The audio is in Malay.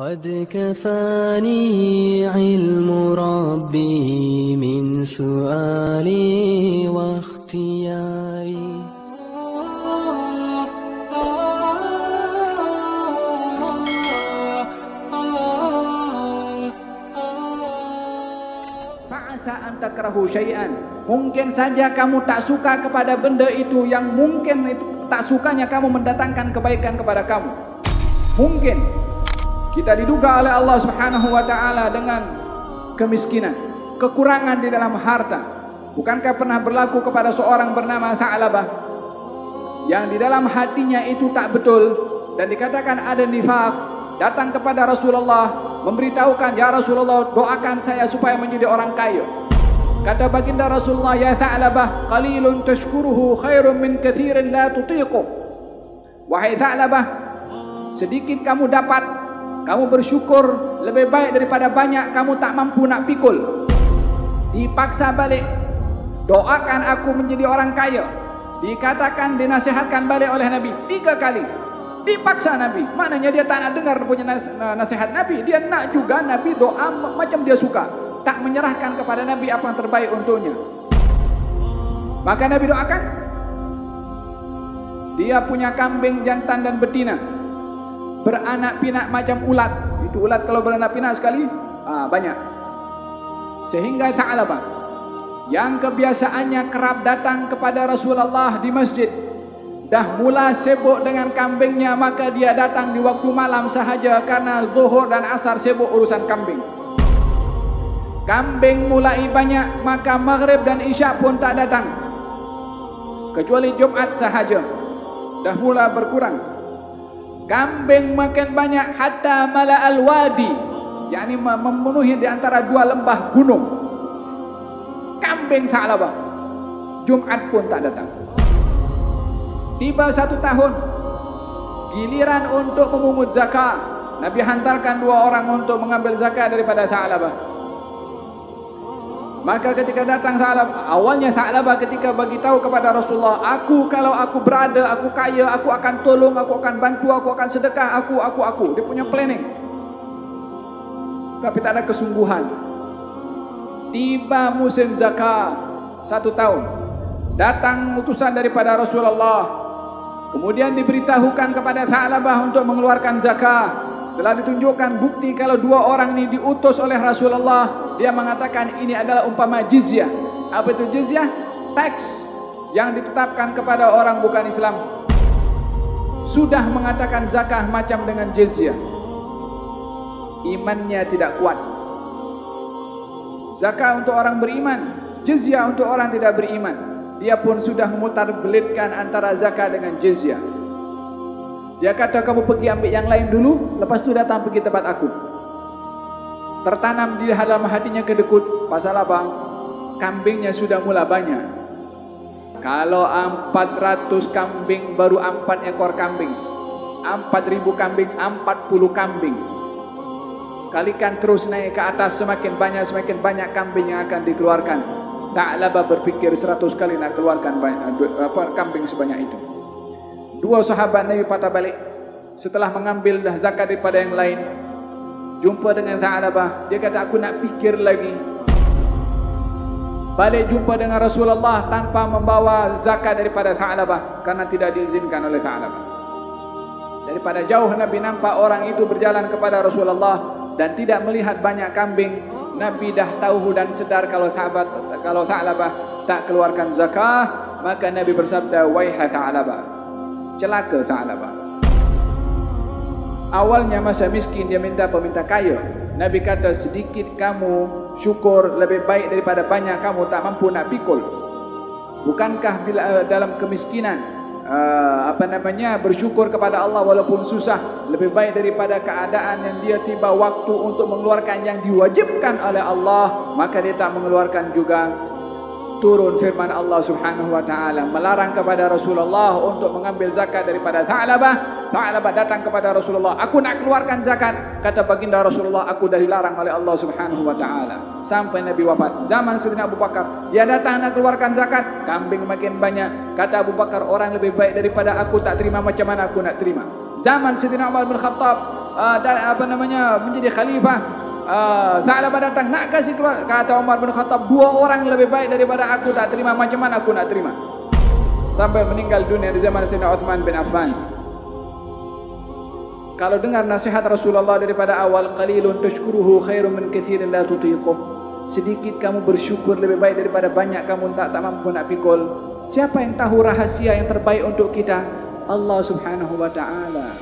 قد كفاني علم ربي من سؤالي واختياري. Fa'asa an takrahu syai'an. Mungkin saja kamu tak suka kepada benda itu yang mungkin itu tak sukanya kamu mendatangkan kebaikan kepada kamu. Mungkin kita diduga oleh Allah Subhanahu wa taala dengan kemiskinan, kekurangan di dalam harta. Bukankah pernah berlaku kepada seorang bernama Tha'labah yang di dalam hatinya itu tak betul dan dikatakan ada nifaq, datang kepada Rasulullah memberitahukan, "Ya Rasulullah, doakan saya supaya menjadi orang kaya." Kata baginda Rasulullah, "Ya Tha'labah, qalilun tashkuruhu khairun min kathirin la tutiqu." Wahai Tha'labah, sedikit kamu dapat, kamu bersyukur lebih baik daripada banyak kamu tak mampu nak pikul. Dipaksa balik, doakan aku menjadi orang kaya. Dikatakan, dinasihatkan balik oleh Nabi 3 kali. Dipaksa Nabi, maknanya dia tak nak dengar punya nasihat Nabi. Dia nak juga Nabi doa macam dia suka, tak menyerahkan kepada Nabi apa yang terbaik untuknya. Maka Nabi doakan, dia punya kambing jantan dan betina, beranak pinak macam ulat. Itu ulat kalau beranak pinak sekali banyak. Sehingga Tha'labah yang kebiasaannya kerap datang kepada Rasulullah di masjid, dah mula sibuk dengan kambingnya, maka dia datang di waktu malam sahaja karena zuhur dan asar sibuk urusan kambing. Kambing mulai banyak, maka maghrib dan isya pun tak datang, kecuali Jumat sahaja, dah mula berkurang. Kambing makin banyak hatta mala al-wadi, yakni memenuhi di antara 2 lembah gunung. Kambing Tha'labah, Jumat pun tak datang. Tiba 1 tahun, giliran untuk memungut zakat. Nabi hantarkan 2 orang untuk mengambil zakat daripada Tha'labah. Maka ketika datang Tha'labah, awalnya Tha'labah ketika bagi tahu kepada Rasulullah, kalau aku berada, aku kaya, aku akan tolong, aku akan bantu, aku akan sedekah, aku. Dia punya planning, tapi tak ada kesungguhan. Tiba musim zakat 1 tahun, datang utusan daripada Rasulullah. Kemudian diberitahukan kepada Tha'labah untuk mengeluarkan zakat. Setelah ditunjukkan bukti kalau 2 orang ini diutus oleh Rasulullah, dia mengatakan ini adalah umpama jizyah. Apa itu jizyah? Tax yang ditetapkan kepada orang bukan Islam. Sudah mengatakan zakah macam dengan jizyah, imannya tidak kuat. Zakah untuk orang beriman, jizyah untuk orang tidak beriman. Dia pun sudah memutar belitkan antara zakah dengan jizyah. Dia kata, kamu pergi ambil yang lain dulu, lepas tu datang pergi tempat aku. Tertanam di dalam hatinya kedekut. Pasal apa? Kambingnya sudah mula banyak. Kalau 400 kambing baru 4 ekor kambing, 4.000 kambing 40 kambing. Kalikan terus naik ke atas, semakin banyak kambing yang akan dikeluarkan. Tha'labah berpikir 100 kali nak keluarkan kambing sebanyak itu. 2 sahabat Nabi patah balik setelah mengambil dah zakat daripada yang lain. Jumpa dengan Tha'labah, dia kata, aku nak fikir lagi. Balik jumpa dengan Rasulullah tanpa membawa zakat daripada Tha'labah karena tidak diizinkan oleh Tha'labah. Daripada jauh Nabi nampak orang itu berjalan kepada Rasulullah dan tidak melihat banyak kambing. Nabi dah tahu dan sedar kalau Tha'labah tak keluarkan zakat. Maka Nabi bersabda, waiha Tha'labah, celaka Tha'labah. Awalnya masa miskin dia minta kaya. Nabi kata, sedikit kamu syukur lebih baik daripada banyak kamu tak mampu nak pikul. Bukankah bila dalam kemiskinan bersyukur kepada Allah walaupun susah lebih baik daripada keadaan yang dia tiba waktu untuk mengeluarkan yang diwajibkan oleh Allah, maka dia tak mengeluarkan juga. Turun firman Allah Subhanahu wa taala melarang kepada Rasulullah untuk mengambil zakat daripada Tha'labah. Tha'labah datang kepada Rasulullah, aku nak keluarkan zakat. Kata baginda Rasulullah, aku dah dilarang oleh Allah Subhanahu wa taala. Sampai Nabi wafat, zaman Sayyidina Abu Bakar, dia datang nak keluarkan zakat, kambing makin banyak. Kata Abu Bakar, orang lebih baik daripada aku tak terima, macam mana aku nak terima? Zaman Sayyidina Umar bin Khattab, menjadi khalifah. Tha'labah datang, nak kasih keluar. Kata Umar bin Khattab, 2 orang lebih baik daripada aku, tak terima. Macam mana aku nak terima? Sampai meninggal dunia di zaman Sayyidina Uthman bin Affan. Kalau dengar nasihat Rasulullah daripada awal, qalilun tashkuruhu khairun min katsirin la tutiquh. Sedikit kamu bersyukur lebih baik daripada banyak kamu tak mampu nak pikul. Siapa yang tahu rahasia yang terbaik untuk kita? Allah Subhanahu wa taala.